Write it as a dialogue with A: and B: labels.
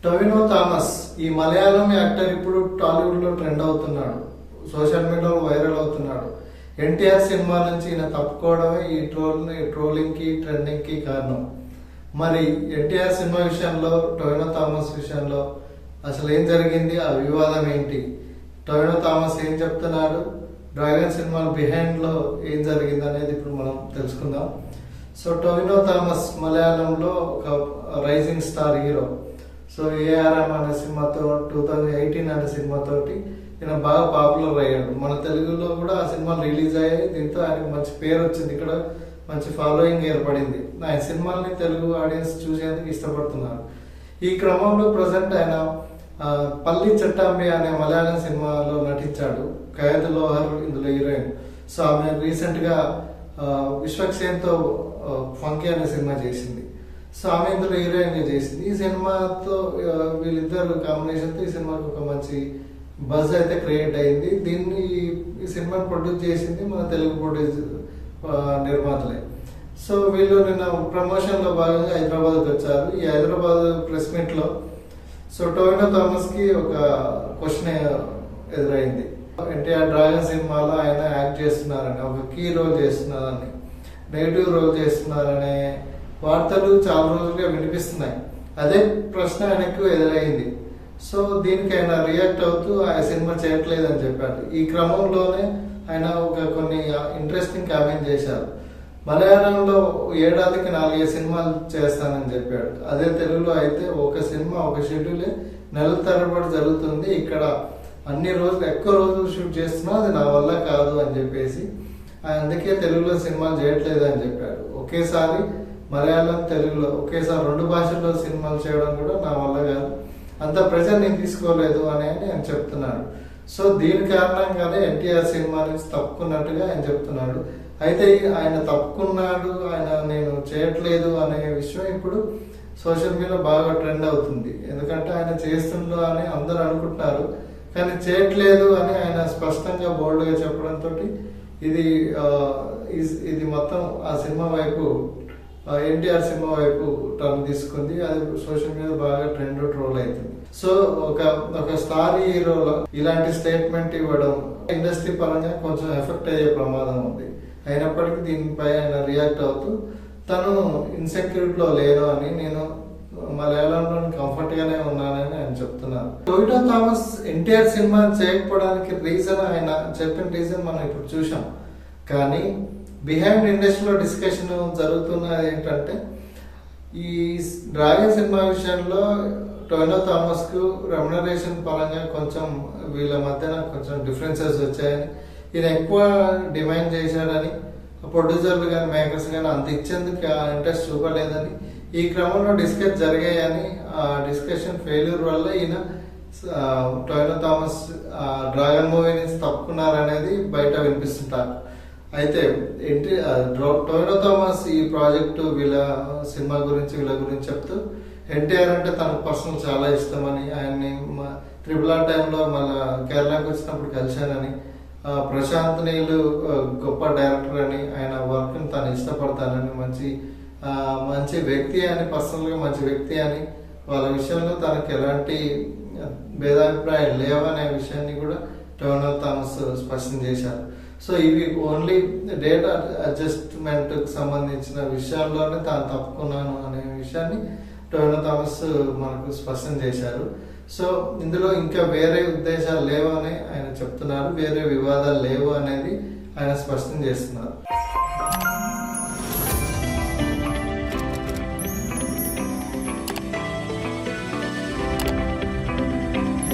A: Tovino Thomas ఈ Malayalam actor ఇప్పుడు టాలీవుడ్ లో ట్రెండ్ అవుతున్నాడు, సోషల్ మీడియాలో వైరల్ అవుతున్నాడు. ఎన్టీఆర్ సినిమా నుంచి ఈయన తప్పుకోవడమే ఈ ట్రోలింగ్ కి ట్రెండింగ్ కి కారణం. మరి ఎన్టీఆర్ సినిమా విషయంలో, టొవినో థామస్ విషయంలో అసలు ఏం జరిగింది, ఆ వివాదం ఏంటి, టొవినో థామస్ ఏం చెప్తున్నాడు, డ్రాగన్ సినిమా బిహైండ్ లో ఏం జరిగింది అనేది ఇప్పుడు మనం తెలుసుకుందాం. సో టొవినో థామస్ మలయాళంలో ఒక rising star hero. So ARM అనే సినిమాతో 2018 అనే సినిమాతోటి ఈయన బాగా పాపులర్ అయ్యాడు. మన తెలుగులో కూడా ఆ సినిమా రిలీజ్ అయ్యాయి. దీంతో ఆయనకు మంచి పేరు వచ్చింది, ఇక్కడ మంచి ఫాలోయింగ్ ఏర్పడింది. ఆయన సినిమాల్ని తెలుగు ఆడియన్స్ చూసేందుకు ఇష్టపడుతున్నారు. ఈ క్రమంలో ప్రజెంట్ ఆయన పల్లి చట్టాంబి అనే మలయాళం సినిమాలో నటించాడు. ఖైద్ లోహర్ ఇందులో హీరోయిన్. సో ఆమె రీసెంట్ గా విశ్వక్సేన్ తో ఫంకీ అనే సినిమా చేసింది. సో ఆమె ఇందులో హీరోయిన్ గా చేసింది. ఈ సినిమాతో వీళ్ళిద్దరు కాంబినేషన్ తో ఈ సినిమాకి ఒక మంచి బజ్ అయితే క్రియేట్ అయింది. దీన్ని ఈ సినిమాని ప్రొడ్యూస్ చేసింది మన తెలుగు ప్రొడ్యూస్ నిర్మాతలే. సో వీళ్ళు నిన్న ప్రమోషన్ లో భాగంగా హైదరాబాద్కి వచ్చారు. ఈ హైదరాబాద్ ప్రెస్ మీట్ లో సో టొవినో థామస్ కి ఒక క్వశ్చన్ ఎదురైంది. ఎన్టీఆర్ డ్రాగన్ సినిమాలో ఆయన యాక్ట్ చేస్తున్నారని, ఒక కీ రోల్ చేస్తున్నారని, నెగిటివ్ రోల్ చేస్తున్నారనే వార్తలు చాలా రోజులుగా వినిపిస్తున్నాయి. అదే ప్రశ్న ఆయనకు ఎదురైంది. సో దీనికి ఆయన రియాక్ట్ అవుతూ ఆ సినిమా చేయట్లేదని చెప్పాడు. ఈ క్రమంలోనే ఆయన కొన్ని ఇంట్రెస్టింగ్ కామెంట్ చేశారు. మలయాళంలో ఏడాదికి 4 సినిమాలు చేస్తానని చెప్పాడు. అదే తెలుగులో అయితే ఒక సినిమా, ఒక షెడ్యూలే నెలల తరబడి జరుగుతుంది. ఇక్కడ అన్ని రోజులు, ఎక్కువ రోజులు షూట్ చేస్తున్నా అది నా వల్ల కాదు అని చెప్పేసి, అందుకే తెలుగులో సినిమాలు చేయట్లేదు అని చెప్పాడు. ఒకేసారి మలయాళం, తెలుగులో ఒకేసారి 2 భాషల్లో సినిమాలు చేయడం కూడా నా వల్ల కాదు, అంత ప్రెజర్ నేను తీసుకోలేదు అని ఆయన చెప్తున్నాడు. సో దీని కారణంగానే ఎన్టీఆర్ సినిమా నుంచి తప్పుకున్నట్టుగా ఆయన చెప్తున్నాడు. అయితే ఆయన తప్పుకున్నాడు, ఆయన నేను చేయట్లేదు అనే విషయం ఇప్పుడు సోషల్ మీడియాలో బాగా ట్రెండ్ అవుతుంది. ఎందుకంటే ఆయన చేస్తుండో అని అందరూ అనుకుంటున్నారు, కానీ చేయట్లేదు అని ఆయన స్పష్టంగా బోల్డ్ గా చెప్పడంతో ఇది మొత్తం ఆ సినిమా వైపు, ఎన్టీఆర్ సినిమా వైపు టర్న్ తీసుకుంది. అది సోషల్ మీడియా బాగా ట్రెండ్ ట్రోల్ అవుతుంది. సో ఒక స్టార్ హీరోలో ఇలాంటి స్టేట్మెంట్ ఇవ్వడం ఇండస్ట్రీ పరంగా కొంచెం ఎఫెక్ట్ అయ్యే ప్రమాదం ఉంది. అయినప్పటికీ దీనిపై ఆయన రియాక్ట్ అవుతూ తను ఇన్సెక్యూరిటీలో లేను అని, నేను మలయాళంలో కంఫర్ట్ గానే ఉన్నానని ఆయన చెప్తున్నారు. టొవినో థామస్ ఎన్టీఆర్ సినిమా చేయకపోవడానికి రీజన్, ఆయన చెప్పిన రీజన్ మనం ఇప్పుడు చూసాం. కానీ బిహైండ్ ఇండస్ట్రీలో డిస్కషన్ జరుగుతున్నది ఏంటంటే, ఈ డ్రాగన్ సినిమా విషయంలో టొవినో థామస్ కు రెమ్యునరేషన్ పరంగా కొంచెం వీళ్ళ మధ్యన కొంచెం డిఫరెన్సెస్ వచ్చాయని, ఈయన ఎక్కువ డిమాండ్ చేశాడని, ప్రొడ్యూసర్లు కానీ మేకర్స్ కానీ అంత ఇచ్చేందుకు ఇంట్రెస్ట్ చూపలేదని, ఈ క్రమంలో డిస్కస్ జరిగాయని, ఆ డిస్కషన్ ఫెయిల్యూర్ వల్ల ఈయన టొవినో థామస్ డ్రాగన్ మూవీ నుంచి తప్పుకున్నారనేది బయట వినిపిస్తుంటారు. అయితే టొవినో థామస్ ఈ ప్రాజెక్టు వీళ్ళ సినిమా గురించి, వీళ్ళ గురించి చెప్తూ ఎన్టీఆర్ అంటే తనకు పర్సనల్ చాలా ఇష్టమని, ఆయన్ని RRR టైంలో మన కేరళకు వచ్చినప్పుడు కలిశానని, ప్రశాంత్ నీల్ గొప్ప డైరెక్టర్ అని, ఆయన వర్క్ ని తను ఇష్టపడతానని, మంచి వ్యక్తి అని, పర్సనల్ గా మంచి వ్యక్తి అని, వాళ్ళ విషయంలో తనకు ఎలాంటి భేదాభిప్రాయాలు లేవనే విషయాన్ని కూడా టొవినో థామస్ స్పష్టం చేశారు. సో ఇవి ఓన్లీ డేట్ అడ్జస్ట్మెంట్ కు సంబంధించిన విషయాల్లోనే తాను తప్పుకున్నాను అనే విషయాన్ని టొవినో థామస్ మనకు స్పష్టం చేశారు. సో ఇందులో ఇంకా వేరే ఉద్దేశాలు లేవు అని ఆయన చెప్తున్నారు, వేరే వివాదాలు లేవు అనేది ఆయన స్పష్టం చేస్తున్నారు.